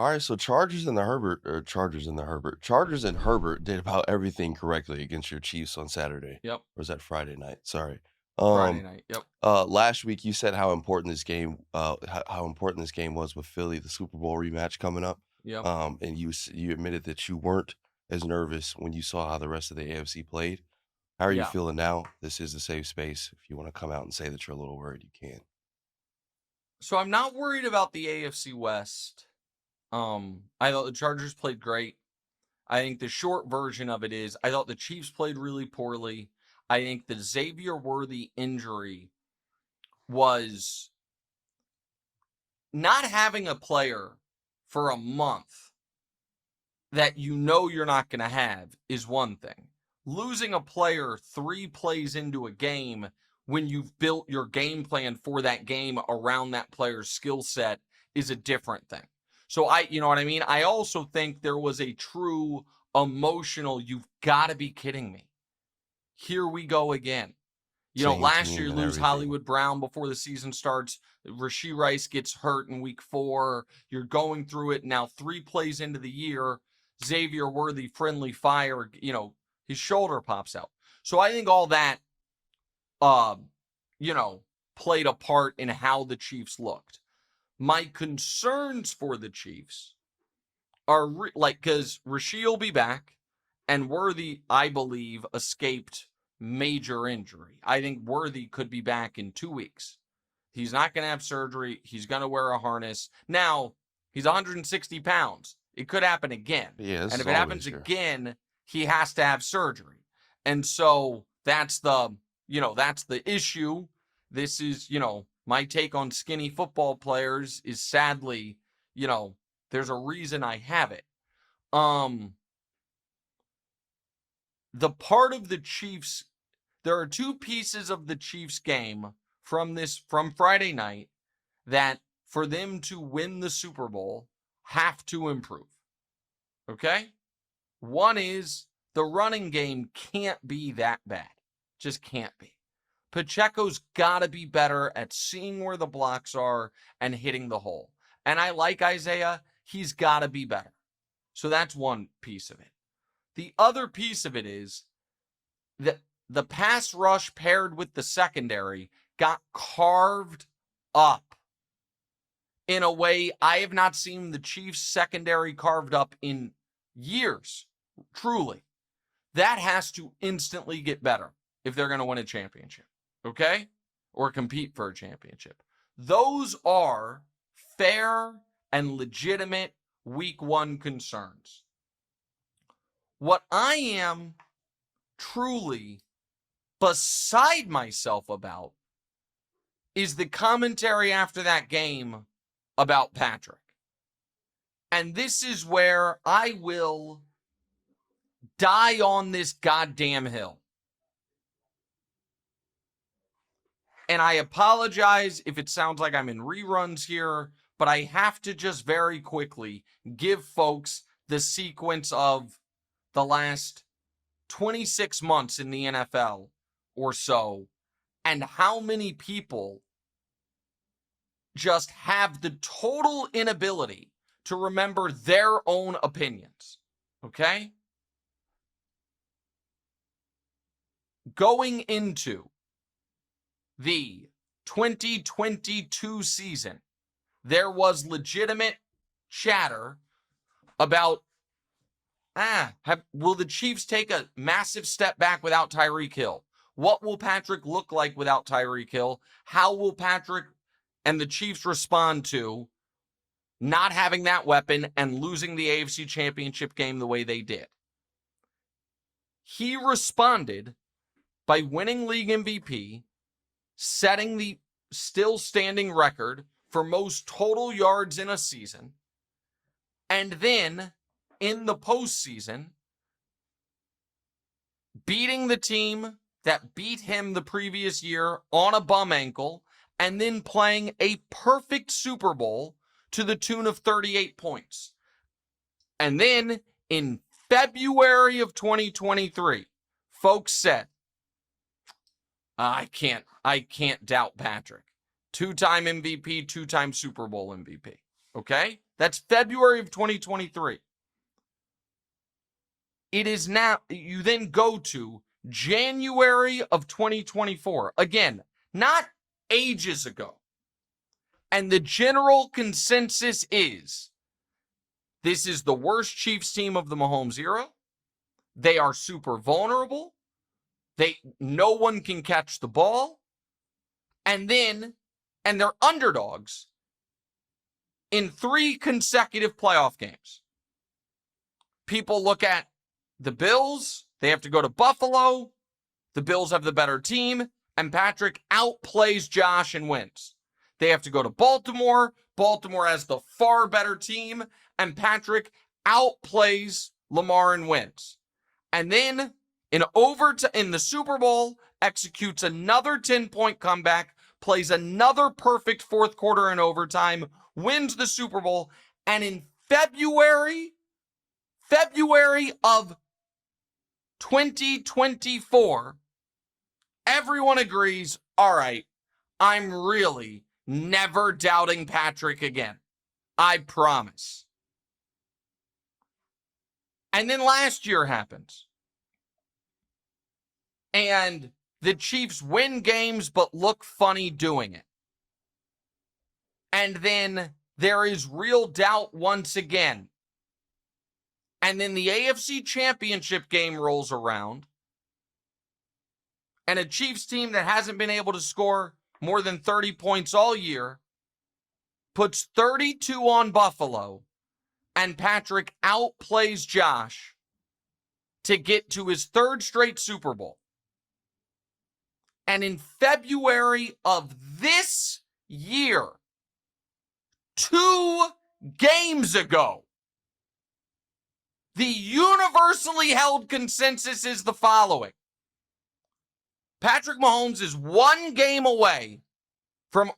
All right, so Chargers and Herbert did about everything correctly against your Chiefs on Saturday. Yep. Or was that Friday night? Sorry. Friday Um, night. Yep. last week you said how important this game was with Philly, the Super Bowl rematch coming up. Yep. And you admitted that you weren't as nervous when you saw how the rest of the AFC played. How are you Yeah. feeling now? This is a safe space. If you want to come out and say that you're a little worried, you can. So I'm not worried about the AFC West. I thought the Chargers played great. I think the short version of it is I thought the Chiefs played really poorly. I think the Xavier Worthy injury was not having a player for a month that you know you're not going to have is one thing. Losing a player 3 plays into a game when you've built your game plan for that game around that player's skill set is a different thing. So you know what I mean? I also think there was a true emotional, you've got to be kidding me. Here we go again. You know, Same last year team you and lose everything. Hollywood Brown before the season starts. Rashee Rice gets hurt in week 4. You're going through it now 3 plays into the year. Xavier Worthy, friendly fire, you know, his shoulder pops out. So I think all that, uh, you know, played a part in how the Chiefs looked. My concerns for the Chiefs are because Rashee will be back and Worthy, I believe, escaped major injury. I think Worthy could be back in 2 weeks. He's not going to have surgery. He's going to wear a harness. Now, he's 160 pounds. It could happen again. Yeah, this And is if it happens always here. again, he has to have surgery. And so that's the issue. This is, my take on skinny football players is sadly, there's a reason I have it. The part of the Chiefs, there are 2 pieces of the Chiefs game from Friday night that for them to win the Super Bowl have to improve. Okay? One is the running game can't be that bad. Just can't be. Pacheco's got to be better at seeing where the blocks are and hitting the hole. And I like Isaiah. He's got to be better. So that's one piece of it. The other piece of it is that the pass rush paired with the secondary got carved up in a way I have not seen the Chiefs secondary carved up in years. Truly. That has to instantly get better if they're going to win a championship. Okay? Or compete for a championship. Those are fair and legitimate week 1 concerns. What I am truly beside myself about is the commentary after that game about Patrick. And this is where I will die on this goddamn hill. And I apologize if it sounds like I'm in reruns here, but I have to just very quickly give folks the sequence of the last 26 months in the NFL or so, and how many people just have the total inability to remember their own opinions. Okay? Going into the 2022 season, there was legitimate chatter about will the Chiefs take a massive step back without Tyreek Hill? What will Patrick look like without Tyreek Hill? How will Patrick and the Chiefs respond to not having that weapon and losing the AFC Championship game the way they did? He responded by winning league MVP, setting the still standing record for most total yards in a season, and then in the postseason, beating the team that beat him the previous year on a bum ankle, and then playing a perfect Super Bowl to the tune of 38 points. And then in February of 2023, folks said, I can't doubt Patrick. 2-time MVP, 2-time Super Bowl MVP. Okay? That's February of 2023. It is now, you then go to January of 2024. Again, not ages ago. And the general consensus is this is the worst Chiefs team of the Mahomes era. They are super vulnerable. No one can catch the ball. And they're underdogs in 3 consecutive playoff games. People look at the Bills. They have to go to Buffalo. The Bills have the better team, and Patrick outplays Josh and wins. They have to go to Baltimore. Baltimore has the far better team, and Patrick outplays Lamar and wins. And then in the Super Bowl, executes another 10-point comeback, plays another perfect fourth quarter in overtime, wins the Super Bowl, and in February of 2024, everyone agrees, all right, I'm really never doubting Patrick again. I promise. And then last year happens. And the Chiefs win games but look funny doing it. And then there is real doubt once again. And then the AFC Championship game rolls around. And a Chiefs team that hasn't been able to score more than 30 points all year puts 32 on Buffalo. And Patrick outplays Josh to get to his 3rd straight Super Bowl. And in February of this year, 2 games ago, the universally held consensus is the following. Patrick Mahomes is 1 game away from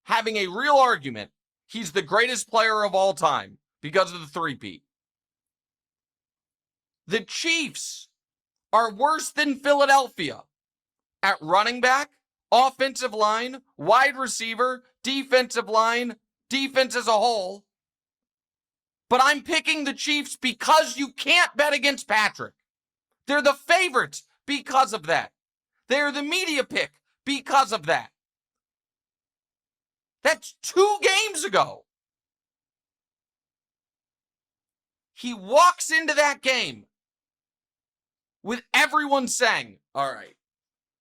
having a real argument. He's the greatest player of all time because of the three-peat. The Chiefs are worse than Philadelphia at running back, offensive line, wide receiver, defensive line, defense as a whole. But I'm picking the Chiefs because you can't bet against Patrick. They're the favorites because of that. They're the media pick because of that. That's 2 games ago. He walks into that game with everyone saying, all right,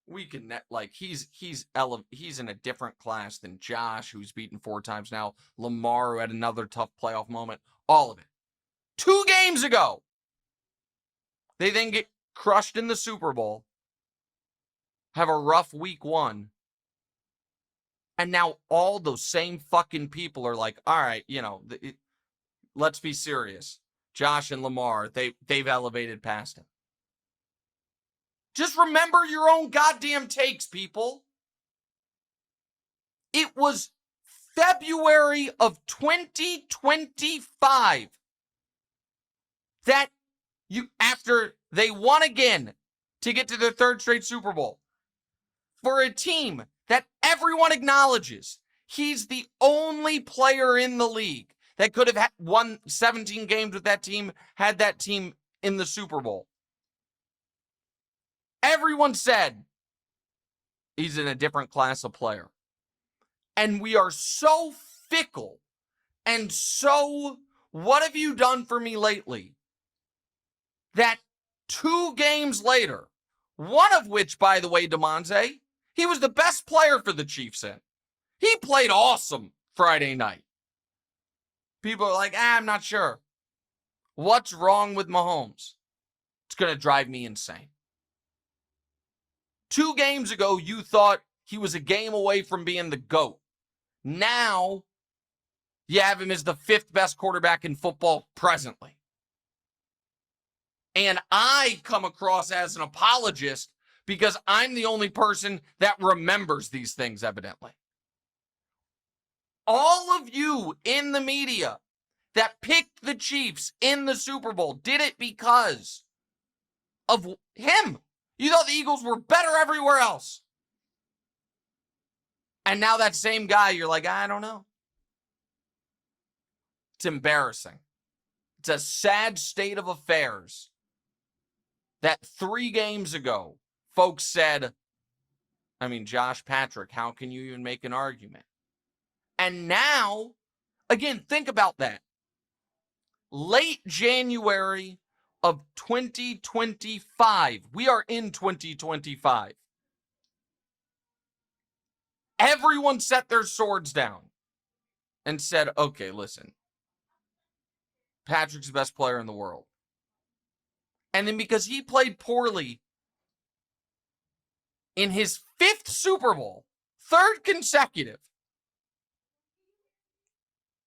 we can, he's in a different class than Josh, who's beaten 4 times now. Lamar, who had another tough playoff moment. All of it. 2 games ago. They then get crushed in the Super Bowl. Have a rough week 1. And now all those same fucking people are like, all right, let's be serious. Josh and Lamar, they've elevated past him. Just remember your own goddamn takes, people. It was February of 2025 that after they won again to get to their 3rd straight Super Bowl, for a team that everyone acknowledges he's the only player in the league that could have won 17 games with that team, had that team in the Super Bowl. Everyone said he's in a different class of player. And we are so fickle and so, what have you done for me lately? That 2 games later, one of which, by the way, DeMonte, he was the best player for the Chiefs in. He played awesome Friday night. People are like, I'm not sure. What's wrong with Mahomes? It's going to drive me insane. 2 games ago, you thought he was a game away from being the GOAT. Now, you have him as the 5th best quarterback in football presently. And I come across as an apologist because I'm the only person that remembers these things, evidently. All of you in the media that picked the Chiefs in the Super Bowl did it because of him. You thought the Eagles were better everywhere else. And now that same guy, you're like, I don't know. It's embarrassing. It's a sad state of affairs that 3 games ago, folks said, I mean, Josh, Patrick, how can you even make an argument? And now, again, think about that. Late January of 2025, we are in 2025. Everyone set their swords down and said, okay, listen, Patrick's the best player in the world. And then because he played poorly in his 5th Super Bowl, 3rd consecutive,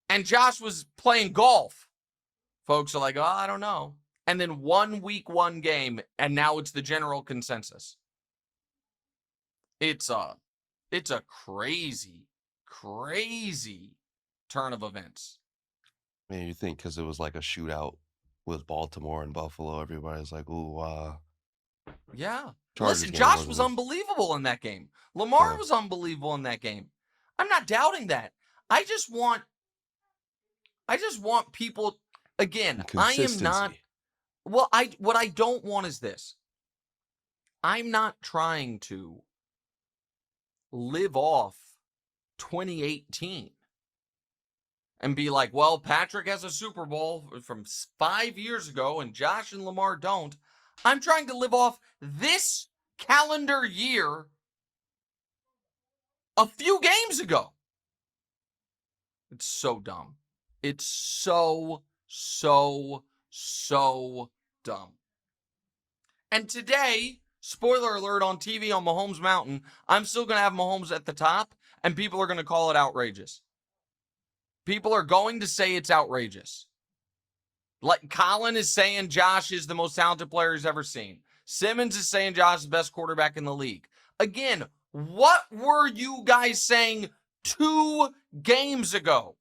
and Josh was playing golf, folks are like, oh, I don't know. And then week 1 game, and now it's the general consensus. It's a crazy, crazy turn of events. I mean, you think because it was like a shootout with Baltimore and Buffalo, everybody's like, ooh, yeah. Chargers Listen, game Josh wasn't was as- unbelievable in that game. Lamar Yeah. was unbelievable in that game. I'm not doubting that. I just want people, again, I am not, Consistency. well, what I don't want is this. I'm not trying to live off 2018 and be like, well, Patrick has a Super Bowl from 5 years ago and Josh and Lamar don't. I'm trying to live off this calendar year a few games ago. It's so dumb. It's so dumb. And today, spoiler alert on TV on Mahomes Mountain, I'm still going to have Mahomes at the top, and people are going to call it outrageous. People are going to say it's outrageous. Like Colin is saying Josh is the most talented player he's ever seen. Simmons is saying Josh is the best quarterback in the league. Again, what were you guys saying 2 games ago?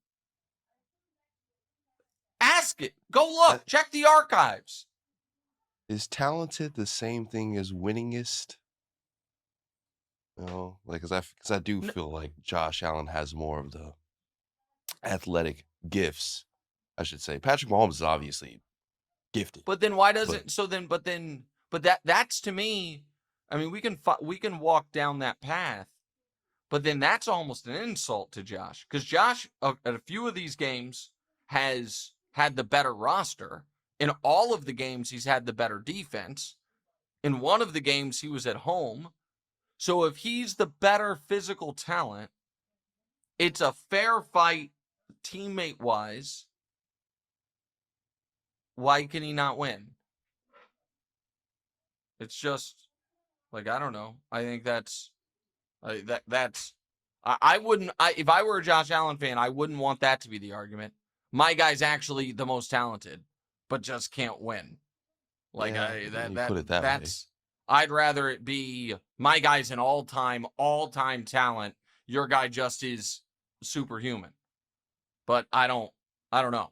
Ask it. Go look. Check the archives. Is talented the same thing as winningest? No, like, because I do feel like Josh Allen has more of the athletic gifts, I should say. Patrick Mahomes is obviously gifted. But then why doesn't that's to me, I mean, we can walk down that path, but then that's almost an insult to Josh, because Josh at a few of these games has had the better roster. In all of the games, he's had the better defense. In one of the games, he was at home. So if he's the better physical talent, it's a fair fight teammate-wise. Why can he not win? It's just, like, I don't know. I think I wouldn't, if I were a Josh Allen fan, I wouldn't want that to be the argument. My guy's actually the most talented, but just can't win. Like, yeah, put it that way. I'd rather it be my guy's an all-time talent. Your guy just is superhuman. But I don't know.